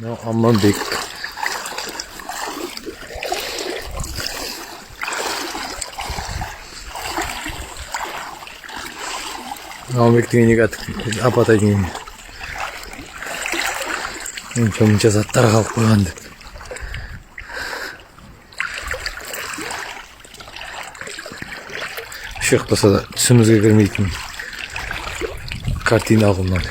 Аманбек. Аманбек дегенге апатай деген. Мұнша заттар қалып қойған деп. Шықтаса да түсімізге кірмейтін картина алғымнан.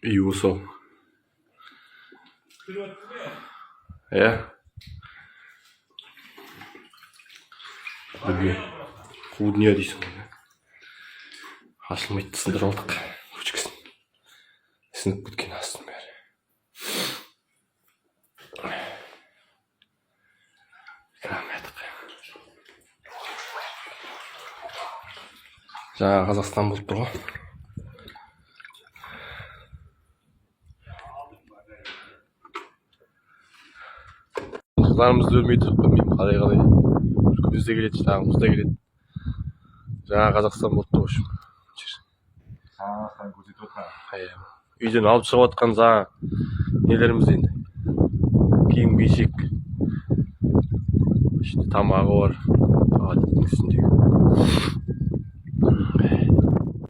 Үй осы. Қу дүние дейсің. Ашылмайды сындырып алдық. Көшкісін. Сынып кеткен астын бәрі. Жаңа Қазақстан болып тұр ғой. Қыздарымызды өлмей тұрып білмеймін қалай. Күз де келеді, шағымыз да келеді. Жаңа Қазақстан болып тұр ғой. Үйден алып шығып отқан жаңа нелеріміз енді. Киім кешек. İşte tamamı var. Adetin üstünde.